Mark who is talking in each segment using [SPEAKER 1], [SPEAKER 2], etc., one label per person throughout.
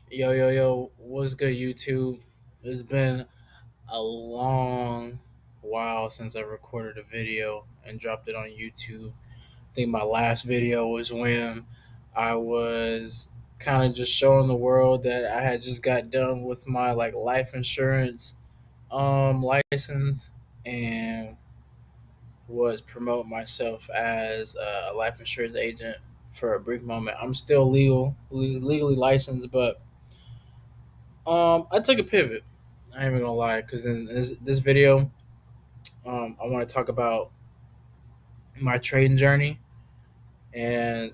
[SPEAKER 1] Yo, yo, yo, what's good, YouTube? It's been a long while since I recorded a video and dropped it on YouTube. I think my last video was when I was kind of just showing the world that I had just got done with my life insurance license and was promote myself as a life insurance agent for a brief moment. I'm still legally licensed, but I took a pivot. I ain't even gonna lie, because in this video, I want to talk about my trading journey. And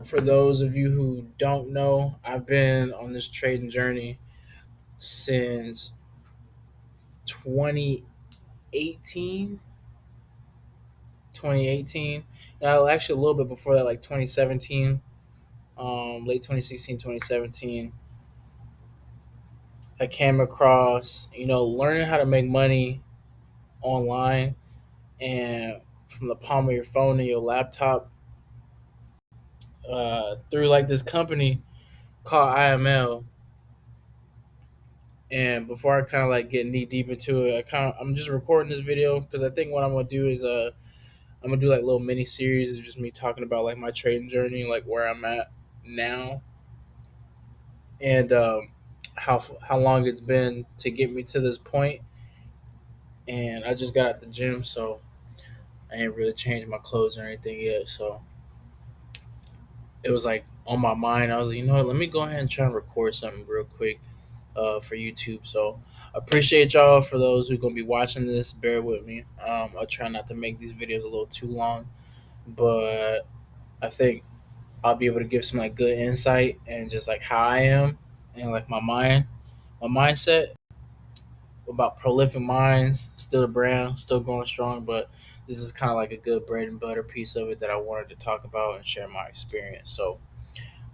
[SPEAKER 1] for those of you who don't know, I've been on this trading journey since 2018. 2018. Now, actually, a little bit before that, like 2017, late 2016, 2017. I came across, learning how to make money online and from the palm of your phone and your laptop through like this company called IML. And before I kind of like get knee deep into it, I'm just recording this video because I think what I'm gonna do is I'm gonna do like little mini series of just me talking about like my trading journey, like where I'm at now, and how long it's been to get me to this point. And I just got out the gym, so I ain't really changed my clothes or anything yet. So it was like on my mind. I was like, you know what, let me go ahead and try and record something real quick for YouTube. So appreciate y'all for those who gonna be watching this. Bear with me. I'll try not to make these videos a little too long, but I think I'll be able to give some like good insight and just like how I am and like my mindset about prolific minds. Still the brand, still going strong, but this is kind of like a good bread and butter piece of it that I wanted to talk about and share my experience. So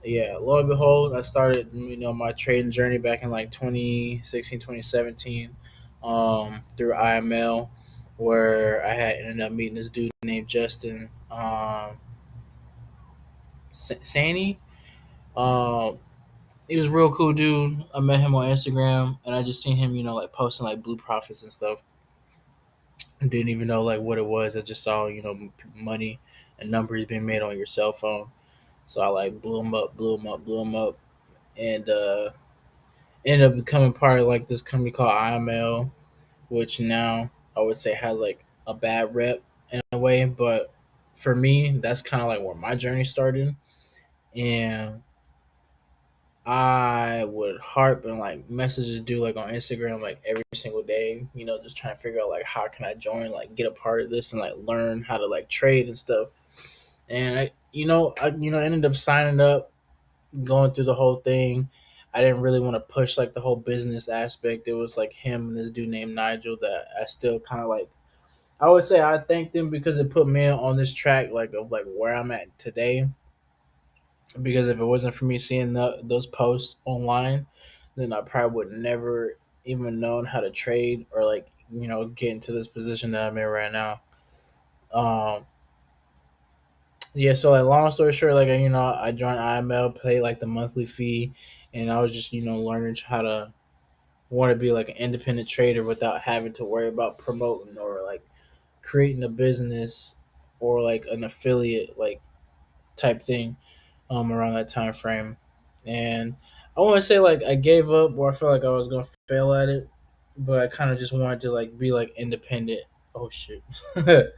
[SPEAKER 1] yeah, lo and behold, I started, my trading journey back in like 2016, 2017, through IML, where I had ended up meeting this dude named Justin Sani. Um, he was a real cool dude. I met him on Instagram, and I just seen him, like posting like blue profits and stuff. I didn't even know like what it was. I just saw, money and numbers being made on your cell phone. So I like blew him up, blew him up, blew him up, and ended up becoming part of like this company called IML, which now I would say has like a bad rep in a way, but for me, that's kind of like where my journey started, and I would harp and like messages do like on Instagram like every single day, just trying to figure out like how can I join, like get a part of this and like learn how to like trade and stuff. And I ended up signing up, going through the whole thing. I didn't really want to push like the whole business aspect. It was like him and this dude named Nigel that I still kind of like. I would say I thanked them because it put me on this track like of like where I'm at today. Because if it wasn't for me seeing those posts online, then I probably would never even known how to trade or like get into this position that I'm in right now. Um, yeah, so like long story short, like I joined IML, paid like the monthly fee, and I was just learning how to want to be like an independent trader without having to worry about promoting or like creating a business or like an affiliate like type thing around that time frame. And I want to say like I gave up or I felt like I was gonna fail at it, but I kind of just wanted to like be like independent. Oh shit, and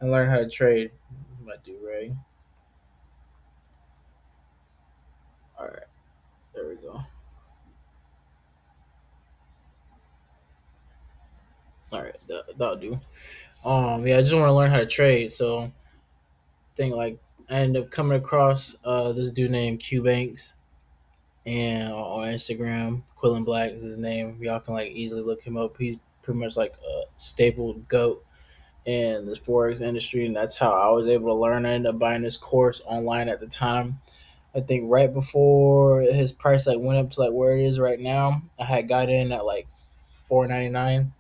[SPEAKER 1] learn how to trade. My do right. All right, there we go. All right, that'll do. Yeah, I just want to learn how to trade. So I think like I ended up coming across this dude named Q Banks and on Instagram, Quillen Black is his name. Y'all can like easily look him up. He's pretty much like a staple goat in the forex industry, and that's how I was able to learn. I ended up buying this course online at the time. I think right before his price like went up to like where it is right now. I had got in at like $4.99.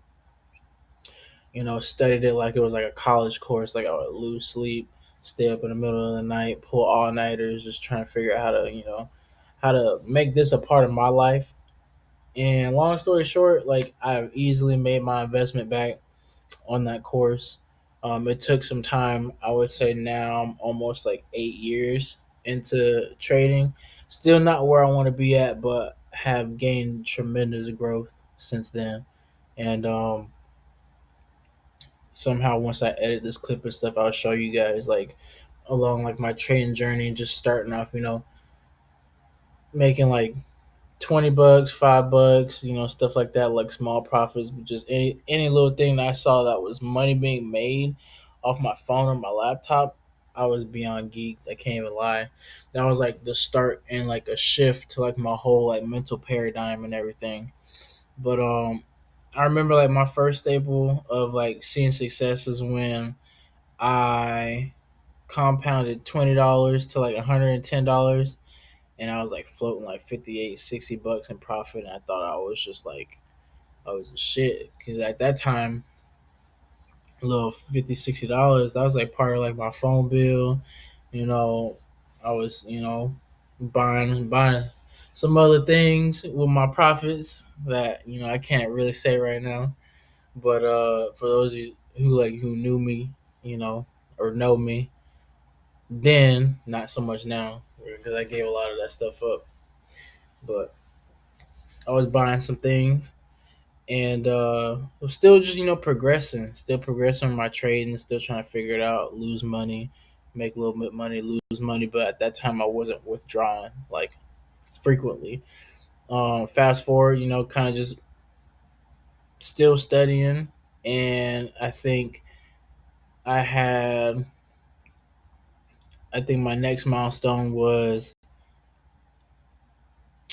[SPEAKER 1] Studied it like it was like a college course. Like I would lose sleep, stay up in the middle of the night, pull all nighters, just trying to figure out how to how to make this a part of my life. And long story short, like I've easily made my investment back on that course. It took some time. I would say now I'm almost like 8 years into trading. Still not where I want to be at, but have gained tremendous growth since then. And somehow once I edit this clip and stuff, I'll show you guys like along like my trading journey, just starting off, making like $20, $5, stuff like that, like small profits, but just any little thing that I saw that was money being made off my phone or my laptop, I was beyond geek. I can't even lie. That was like the start and like a shift to like my whole like mental paradigm and everything. But I remember like my first staple of like seeing success is when I compounded $20 to like $110, and I was like floating like 58, $60 in profit. And I thought I was just like, I was a shit. Because at that time, a little 50, $60, that was like part of like my phone bill. You know, I was, buying some other things with my profits that, I can't really say right now. But for those of you who knew me, you know, or know me, then not so much now because I gave a lot of that stuff up. But I was buying some things and was still just still progressing in my trade and still trying to figure it out. Lose money, make a little bit of money, lose money, but at that time I wasn't withdrawing like frequently. Fast forward, kind of just still studying, and I had I think my next milestone was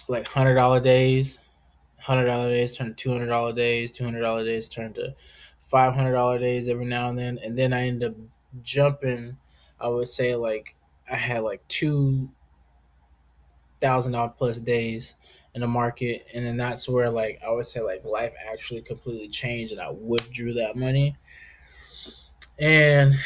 [SPEAKER 1] like $100 days. $100 days turned to $200 days. $200 days turned to $500 days every now and then I ended up jumping. I would say like I had like $2,000 plus days in the market, and then that's where like I would say like life actually completely changed, and I withdrew that money. And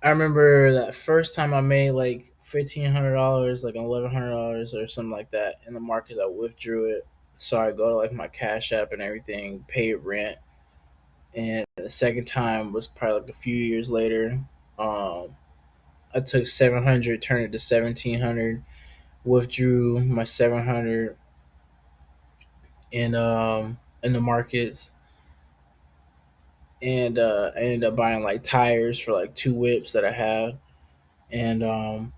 [SPEAKER 1] I remember that first time I made like $1,500, like $1,100 or something like that in the markets. I withdrew it, so I go to like my Cash App and everything, paid rent. And the second time was probably like a few years later. Um, I took 700, turned it to 1,700, withdrew my 700 in the markets, and I ended up buying like tires for like two whips that I had. And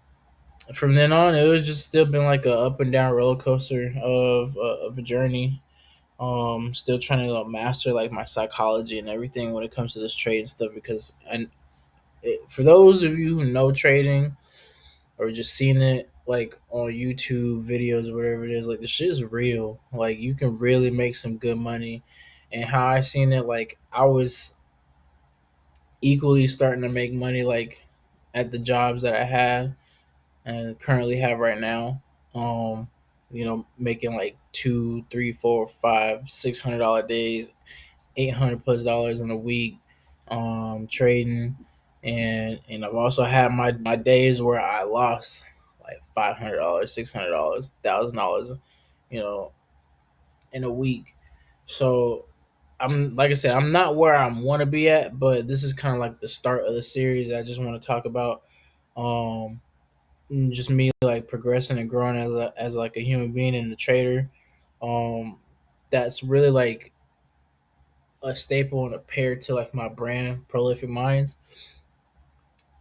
[SPEAKER 1] from then on, it was just still been like a up and down roller coaster of a journey. Still trying to master like my psychology and everything when it comes to this trade and stuff, because for those of you who know trading or just seen it like on YouTube videos or whatever it is, like the shit is real. Like you can really make some good money. And how I seen it, like I was equally starting to make money like at the jobs that I had and currently have right now. Um, making like two, three, four, five, $600 days, 800 plus dollars in a week, trading. And I've also had my days where I lost like $500, $600, $1,000, you know, in a week. So I'm like I said, I'm not where I want to be at, but this is kind of like the start of the series. I just want to talk about um, just me like progressing and growing as like a human being and a trader. Um, that's really like a staple and a pair to like my brand, Prolific Minds.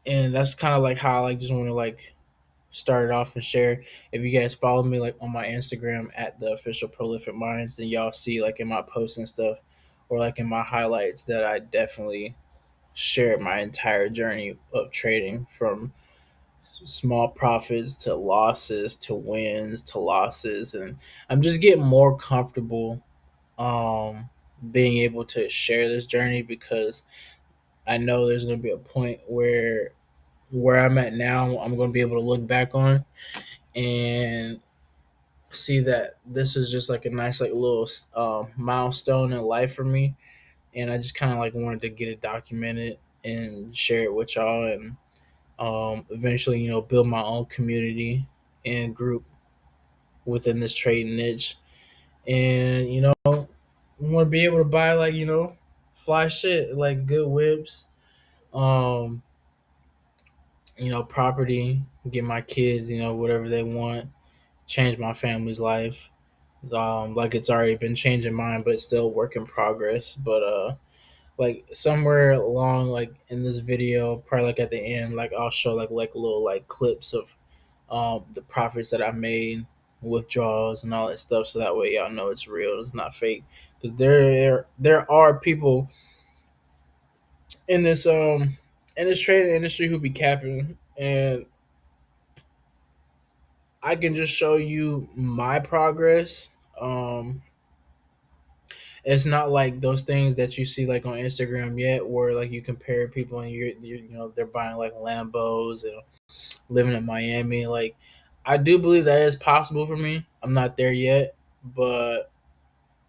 [SPEAKER 1] And that's kind of like how I like just want to like start it off and share. If you guys follow me like on my Instagram at the official Prolific Minds, then y'all see like in my posts and stuff, or like in my highlights, that I definitely share my entire journey of trading, from small profits to losses to wins to losses. And I'm just getting more comfortable um being able to share this journey, because I know there's going to be a point where I'm at now, I'm going to be able to look back on and see that this is just like a nice like little milestone in life for me. And I just kind of like wanted to get it documented and share it with y'all, and eventually build my own community and group within this trade niche. And want to be able to buy like fly shit like good whips, um, property, get my kids whatever they want, change my family's life. Like it's already been changing mine, but it's still work in progress. But like somewhere along like in this video, probably like at the end, like I'll show like little like clips of the profits that I made, withdrawals and all that stuff, so that way y'all know it's real, it's not fake. Because there are people in this trading industry who be capping, and I can just show you my progress. It's not like those things that you see like on Instagram yet, where like you compare people and they're buying like Lambos and living in Miami. Like I do believe that is possible for me. I'm not there yet, but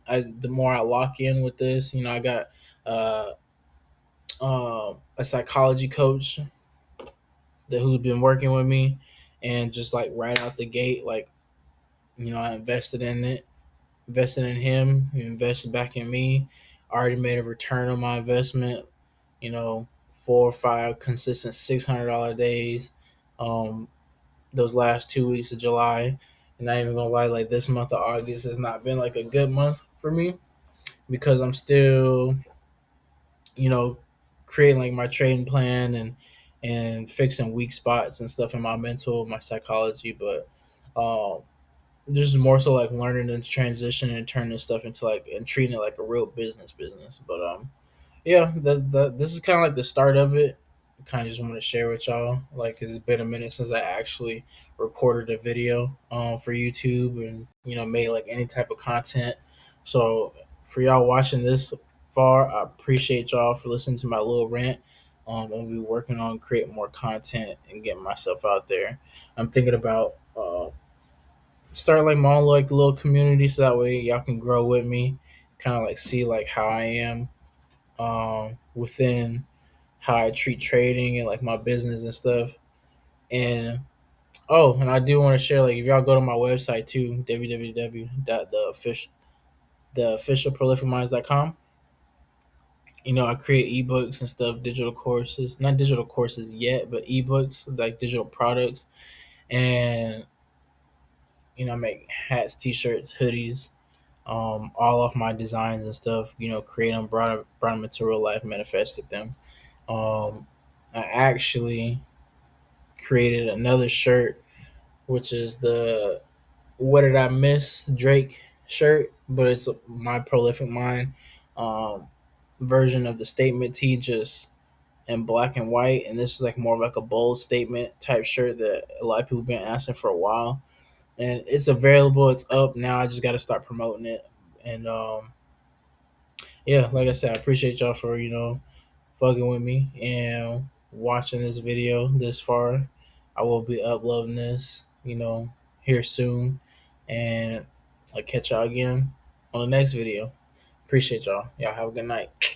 [SPEAKER 1] the more I lock in with this, I got uh, a psychology coach who's been working with me, and just like right out the gate, like I invested in him, he invested back in me. I already made a return on my investment. 4 or 5 consistent $600 days. Um, those last 2 weeks of July, and not even gonna lie, like this month of August has not been like a good month for me because I'm still, you know, creating like my trading plan and fixing weak spots and stuff in my mental, my psychology. But um, this is more so like learning and transition and turning this stuff into like and treating it like a real business. But yeah, this is kind of like the start of it. Kind of just want to share with y'all. Like it's been a minute since I actually recorded a video for YouTube and made like any type of content. So for y'all watching this far, I appreciate y'all for listening to my little rant. I'll be working on creating more content and getting myself out there. I'm thinking about start like my own like little community so that way y'all can grow with me, kind of like see like how I am within how I treat trading and like my business and stuff. And and I do want to share like if y'all go to my website too, www.theofficialprolificminds.com. I create ebooks and stuff, digital courses, not digital courses yet, but ebooks like digital products, and I make hats, t-shirts, hoodies, all of my designs and stuff. Create them, brought them into real life, manifested them. I actually created another shirt, which is the "What Did I Miss" Drake shirt, but it's my prolific mind um, version of the statement tee, just in black and white. And this is like more of like a bold statement type shirt that a lot of people been asking for a while. And it's available. It's up now. I just got to start promoting it. And yeah, like I said, I appreciate y'all for fucking with me and watching this video this far. I will be uploading this, here soon. And I'll catch y'all again on the next video. Appreciate y'all. Y'all have a good night.